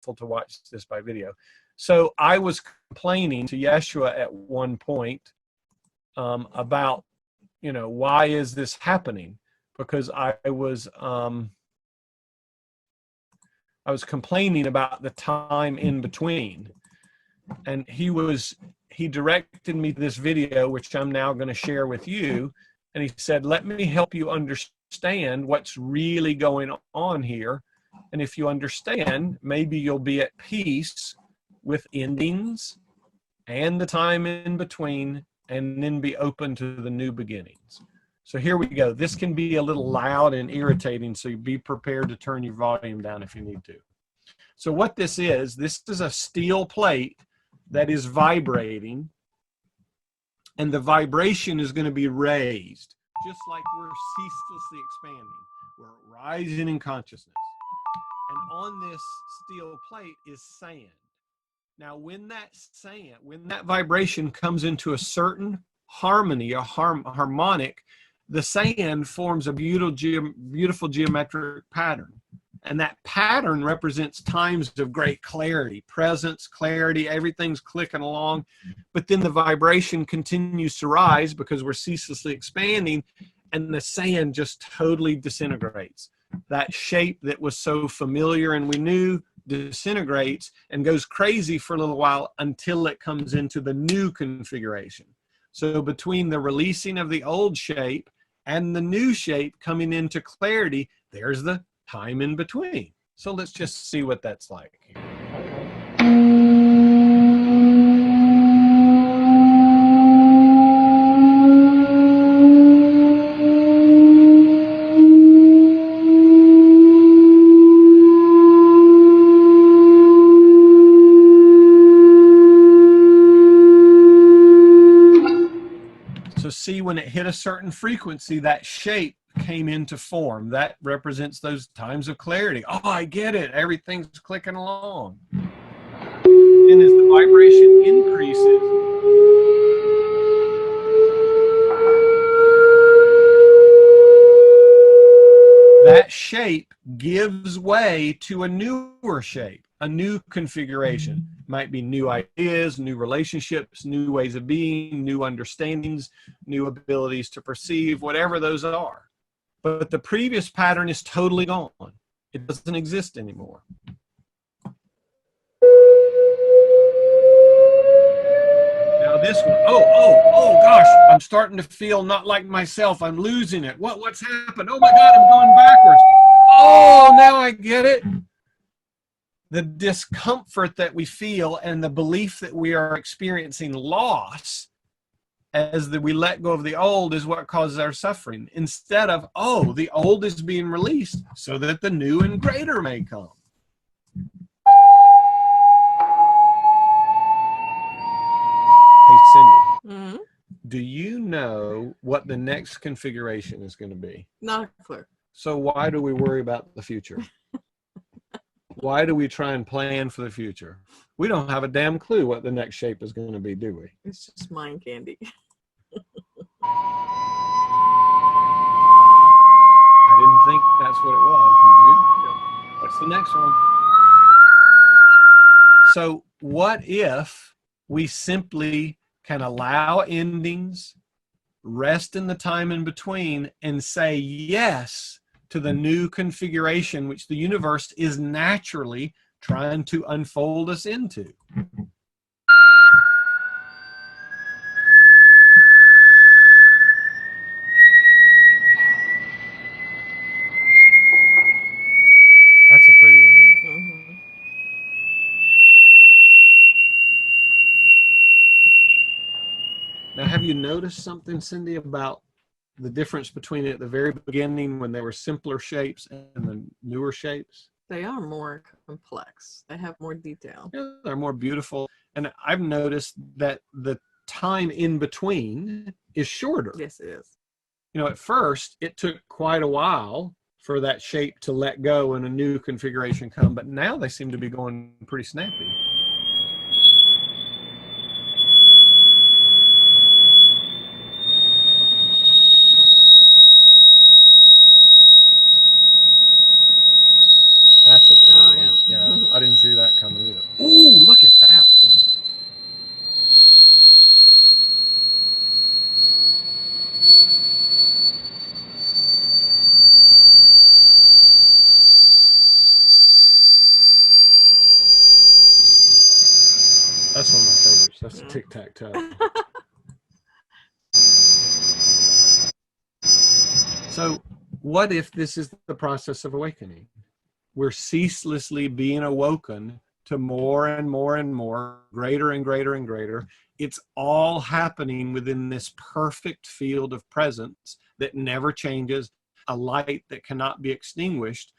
helpful to watch this by video. So I was complaining to Yeshua at one point about, you know, why is this happening? Because I was complaining about the time in between, and he directed me to this video, which I'm now going to share with you. And he said, let me help you understand what's really going on here. And if you understand, maybe you'll be at peace with endings and the time in between, and then be open to the new beginnings. So here we go. This can be a little loud and irritating, so be prepared to turn your volume down if you need to. So what this is a steel plate that is vibrating, and the vibration is going to be raised, just like we're ceaselessly expanding. We're rising in consciousness. And on this steel plate is sand. Now, when that vibration comes into a certain harmony, a harmonic, the sand forms a beautiful geometric pattern. And that pattern represents times of great clarity, presence, clarity, everything's clicking along. But then the vibration continues to rise because we're ceaselessly expanding, and the sand just totally disintegrates. That shape that was so familiar and we knew disintegrates and goes crazy for a little while until it comes into the new configuration. So between the releasing of the old shape and the new shape coming into clarity, there's the time in between. So let's just see what that's like. So see, when it hit a certain frequency, that shape came into form. That represents those times of clarity. Oh, I get it. Everything's clicking along. And as the vibration increases, that shape gives way to a newer shape, a new configuration. Might be new ideas, new relationships, new ways of being, new understandings, new abilities to perceive, whatever those are. But the previous pattern is totally gone. It doesn't exist anymore. Now this one, oh gosh, I'm starting to feel not like myself. I'm losing it. What's happened? Oh my God, I'm going backwards. Oh, now I get it. The discomfort that we feel and the belief that we are experiencing loss as we let go of the old is what causes our suffering, instead of, oh, the old is being released so that the new and greater may come. Hey, Cindy, do you know what the next configuration is going to be? Not a clue. So why do we worry about the future? Why do we try and plan for the future? We don't have a damn clue what the next shape is going to be, do we? It's just mind candy. I didn't think that's what it was, did you? What's the next one? So what if we simply can allow endings, rest in the time in between, and say yes to the new configuration which the universe is naturally trying to unfold us into? That's a pretty one, isn't it? Mm-hmm. Now, have you noticed something, Cindy, about the difference between at the very beginning when they were simpler shapes and the newer shapes? They are more complex. They have more detail. Yeah, they're more beautiful. And I've noticed that the time in between is shorter. Yes, it is. You know, at first, it took quite a while for that shape to let go and a new configuration come, but now they seem to be going pretty snappy. That's a pretty one. Yeah, I didn't see that That's a tic-tac-toe. So what if this is the process of awakening? We're ceaselessly being awoken to more and more and more, greater and greater and greater. It's all happening within this perfect field of presence that never changes, a light that cannot be extinguished,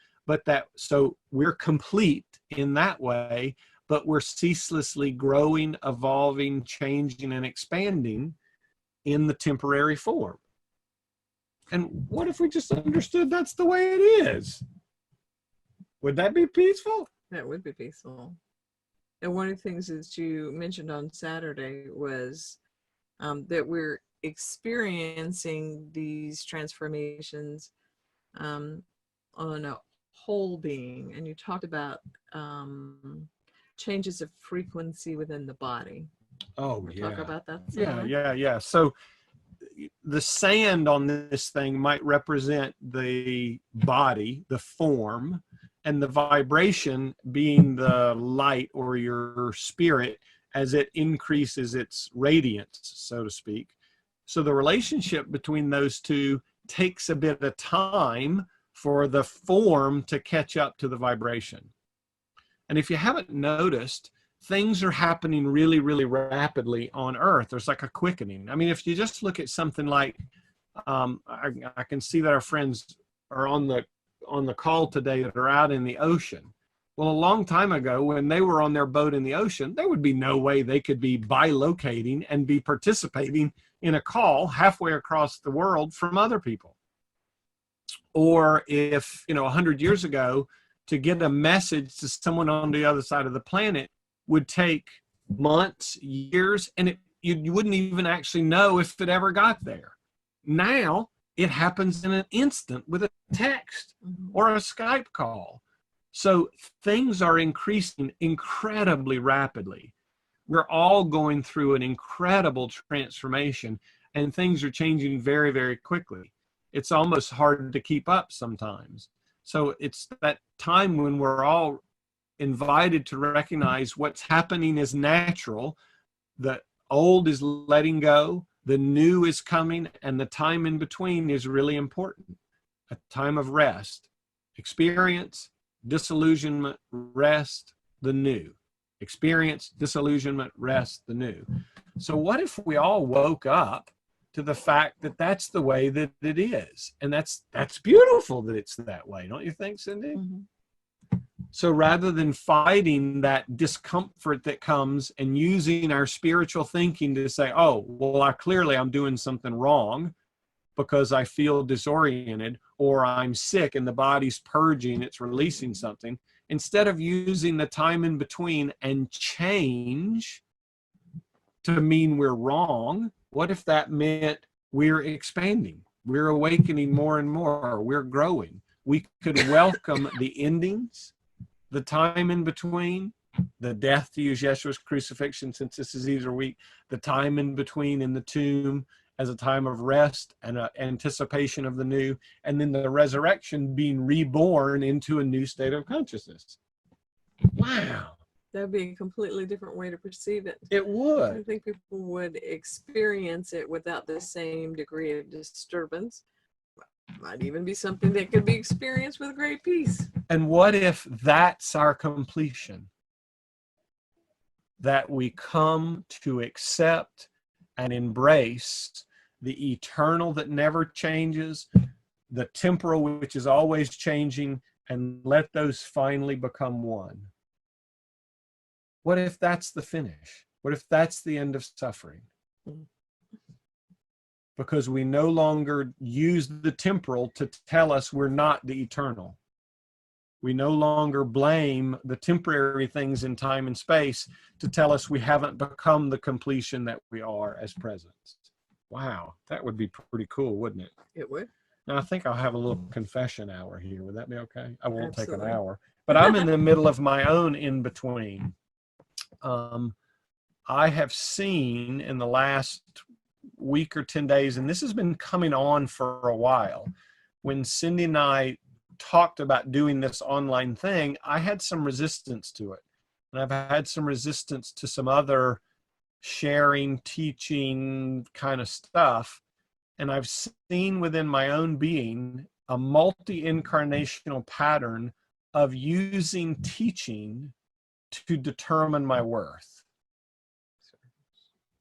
so we're complete in that way, but we're ceaselessly growing, evolving, changing, and expanding in the temporary form. And what if we just understood that's the way it is? Would that be peaceful? That would be peaceful. And one of the things that you mentioned on Saturday was that we're experiencing these transformations on a whole being. And you talked about changes of frequency within the body. Oh, yeah. Talk about that somewhere? Yeah. So the sand on this thing might represent the body, the form, and the vibration being the light or your spirit as it increases its radiance, so to speak. So the relationship between those two takes a bit of time for the form to catch up to the vibration. And if you haven't noticed, things are happening really, really rapidly on Earth. There's like a quickening. I mean, if you just look at something like, I can see that our friends are on the call today that are out in the ocean. Well, a long time ago, when they were on their boat in the ocean, there would be no way they could be bilocating and be participating in a call halfway across the world from other people. Or if, 100 years ago, to get a message to someone on the other side of the planet would take months, years, and you wouldn't even actually know if it ever got there. Now, it happens in an instant with a text or a Skype call. So things are increasing incredibly rapidly. We're all going through an incredible transformation, and things are changing very, very quickly. It's almost hard to keep up sometimes. So it's that time when we're all invited to recognize what's happening is natural. The old is letting go, the new is coming, and the time in between is really important. A time of rest, experience, disillusionment, rest, the new. Experience, disillusionment, rest, the new. So what if we all woke up to the fact that that's the way that it is? And that's beautiful that it's that way, don't you think, Cindy? Mm-hmm. So rather than fighting that discomfort that comes and using our spiritual thinking to say, oh, well, I'm doing something wrong because I feel disoriented, or I'm sick and the body's purging, it's releasing something, instead of using the time in between and change to mean we're wrong, what if that meant we're expanding, we're awakening more and more, we're growing? We could welcome the endings, the time in between, the death, to use Yeshua's crucifixion, since this is Easter week, the time in between in the tomb as a time of rest and anticipation of the new, and then the resurrection being reborn into a new state of consciousness. Wow. That'd be a completely different way to perceive it. It would. I think people would experience it without the same degree of disturbance. Might even be something that could be experienced with great peace. And what if that's our completion? That we come to accept and embrace the eternal that never changes, the temporal which is always changing, and let those finally become one. What if that's the finish? What if that's the end of suffering? Because we no longer use the temporal to tell us we're not the eternal. We no longer blame the temporary things in time and space to tell us we haven't become the completion that we are as presence. Wow, that would be pretty cool, wouldn't it? It would. Now, I think I'll have a little confession hour here. Would that be okay? I won't Absolutely. take an hour. But I'm in the middle of my own in-between. I have seen in the last week or 10 days, and this has been coming on for a while, when Cindy and I talked about doing this online thing, I had some resistance to it. And I've had some resistance to some other sharing, teaching kind of stuff. And I've seen within my own being a multi-incarnational pattern of using teaching to determine my worth,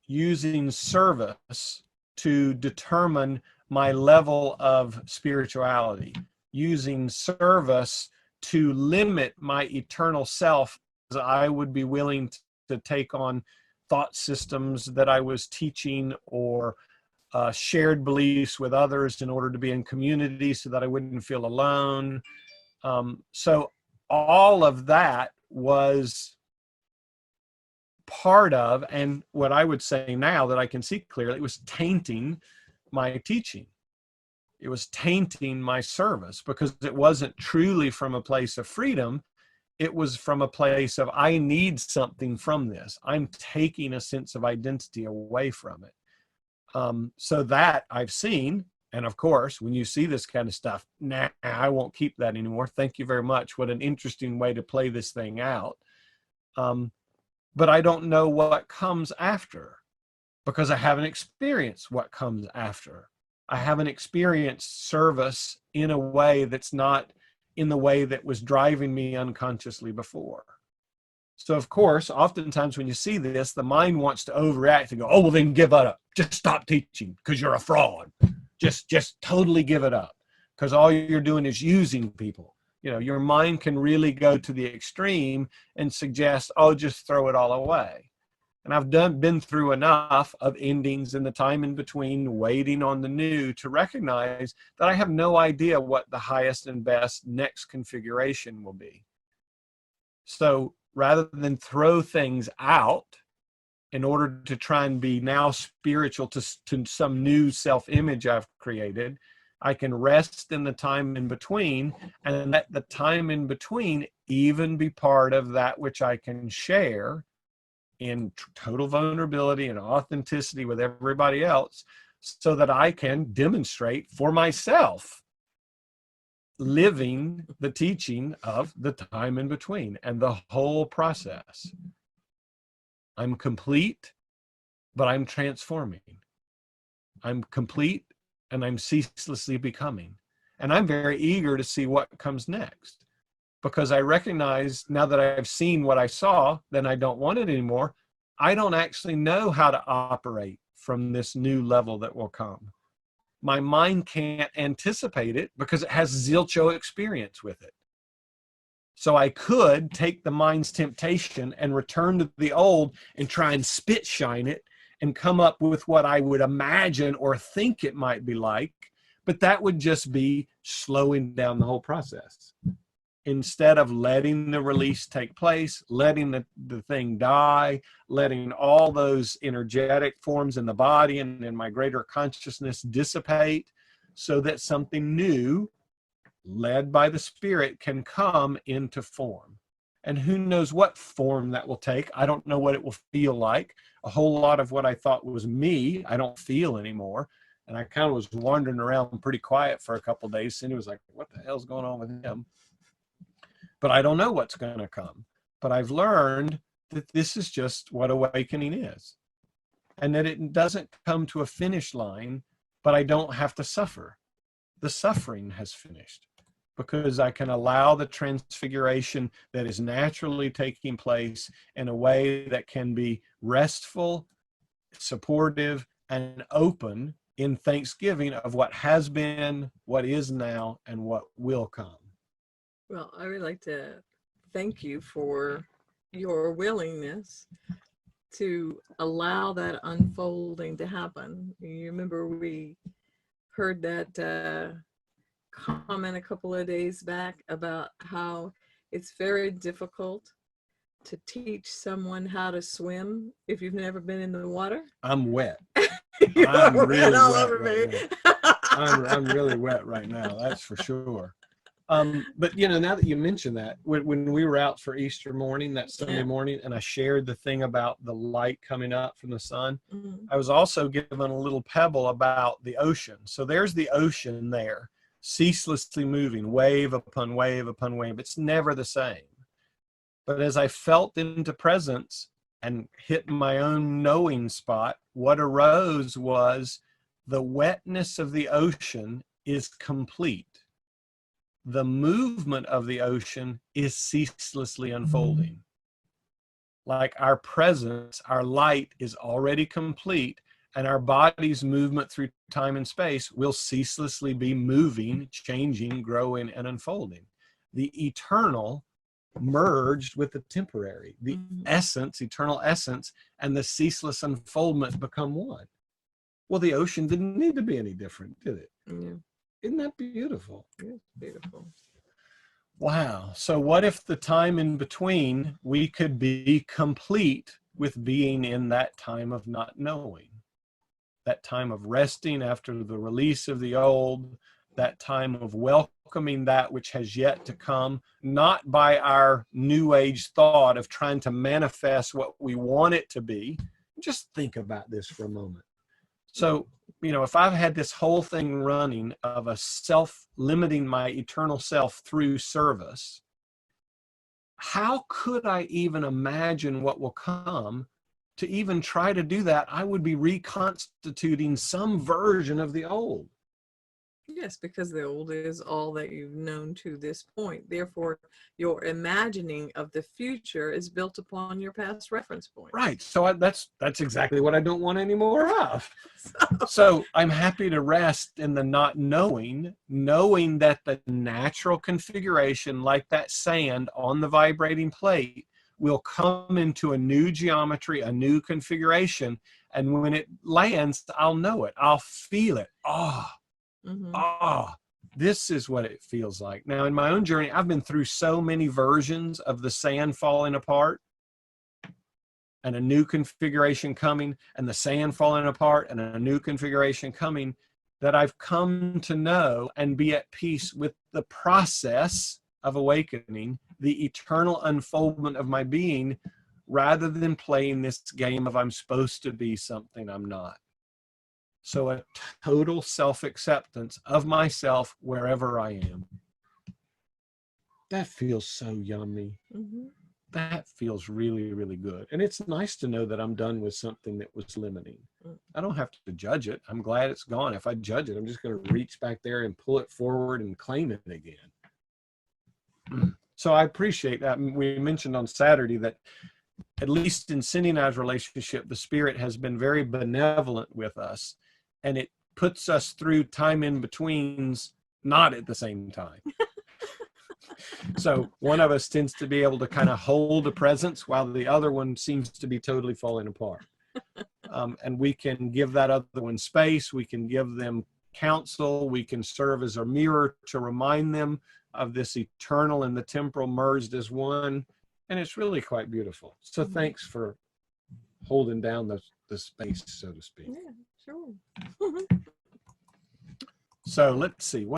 using service to determine my level of spirituality, using service to limit my eternal self, as I would be willing to take on thought systems that I was teaching, or shared beliefs with others in order to be in community so that I wouldn't feel alone. So all of that was part of, and what I would say now that I can see clearly, it was tainting my teaching. It was tainting my service, because it wasn't truly from a place of freedom. It was from a place of, I need something from this. I'm taking a sense of identity away from it. So that I've seen, and of course, when you see this kind of stuff, nah, I won't keep that anymore. Thank you very much. What an interesting way to play this thing out. But I don't know what comes after, because I haven't experienced what comes after. I haven't experienced service in a way that's not in the way that was driving me unconsciously before. So of course, oftentimes when you see this, the mind wants to overreact and go, oh, well then give it up. Just stop teaching because you're a fraud. Just totally give it up, because all you're doing is using people. You know, your mind can really go to the extreme and suggest, oh, just throw it all away. And I've been through enough of endings and the time in between, waiting on the new, to recognize that I have no idea what the highest and best next configuration will be. So rather than throw things out in order to try and be now spiritual to some new self-image I've created, I can rest in the time in between, and let the time in between even be part of that which I can share in total vulnerability and authenticity with everybody else, so that I can demonstrate for myself living the teaching of the time in between and the whole process. I'm complete, but I'm transforming. I'm complete, and I'm ceaselessly becoming. And I'm very eager to see what comes next, because I recognize now that I've seen what I saw, then I don't want it anymore. I don't actually know how to operate from this new level that will come. My mind can't anticipate it because it has zilcho experience with it. So I could take the mind's temptation and return to the old and try and spit shine it and come up with what I would imagine or think it might be like, but that would just be slowing down the whole process. Instead of letting the release take place, letting the thing die, letting all those energetic forms in the body and in my greater consciousness dissipate, so that something new, led by the Spirit, can come into form. And who knows what form that will take. I don't know what it will feel like. A whole lot of what I thought was me, I don't feel anymore. And I kind of was wandering around pretty quiet for a couple of days. Cindy was like, what the hell's going on with him? But I don't know what's going to come. But I've learned that this is just what awakening is. And that it doesn't come to a finish line, but I don't have to suffer. The suffering has finished, because I can allow the transfiguration that is naturally taking place in a way that can be restful, supportive, and open in thanksgiving of what has been, what is now, and what will come. Well, I would like to thank you for your willingness to allow that unfolding to happen. You remember we heard that comment a couple of days back about how it's very difficult to teach someone how to swim if you've never been in the water. I'm wet. You I'm are really all wet over right me. I'm really wet right now, that's for sure. But you know, now that you mention that, when we were out for Easter morning, that Sunday morning, and I shared the thing about the light coming up from the sun, I was also given a little pebble about the ocean. So there's the ocean there, ceaselessly moving, wave upon wave upon wave. It's never the same. But as I felt into presence and hit my own knowing spot, what arose was the wetness of the ocean is complete. The movement of the ocean is ceaselessly unfolding. Like our presence, our light is already complete, and our body's movement through time and space will ceaselessly be moving, changing, growing, and unfolding. The eternal merged with the temporary. The essence, eternal essence, and the ceaseless unfoldment become one. Well, the ocean didn't need to be any different, did it? Yeah. Isn't that beautiful? It's beautiful. Wow. So what if the time in between, we could be complete with being in that time of not knowing, that time of resting after the release of the old, that time of welcoming that which has yet to come, not by our new age thought of trying to manifest what we want it to be. Just think about this for a moment. So, you know, if I've had this whole thing running of a self-limiting my eternal self through service, how could I even imagine what will come? To even try to do that, I would be reconstituting some version of the old. Yes, because the old is all that you've known to this point. Therefore, your imagining of the future is built upon your past reference point. Right. So that's exactly what I don't want any more of. So I'm happy to rest in the not knowing, knowing that the natural configuration, like that sand on the vibrating plate, will come into a new geometry, a new configuration. And when it lands, I'll know it. I'll feel it. This is what it feels like. Now, in my own journey, I've been through so many versions of the sand falling apart and a new configuration coming, and the sand falling apart and a new configuration coming, that I've come to know and be at peace with the process of awakening, the eternal unfoldment of my being, rather than playing this game of I'm supposed to be something I'm not. So a total self-acceptance of myself wherever I am. That feels so yummy. That feels really, really good. And it's nice to know that I'm done with something that was limiting. I don't have to judge it. I'm glad it's gone. If I judge it, I'm just going to reach back there and pull it forward and claim it again. So I appreciate that. We mentioned on Saturday that at least in Cindy and I's relationship, the Spirit has been very benevolent with us, and it puts us through time in betweens, not at the same time. So one of us tends to be able to kind of hold a presence while the other one seems to be totally falling apart. And we can give that other one space. We can give them counsel. We can serve as a mirror to remind them of this eternal and the temporal merged as one. And it's really quite beautiful. So thanks for holding down the space, so to speak. Yeah, sure. So let's see.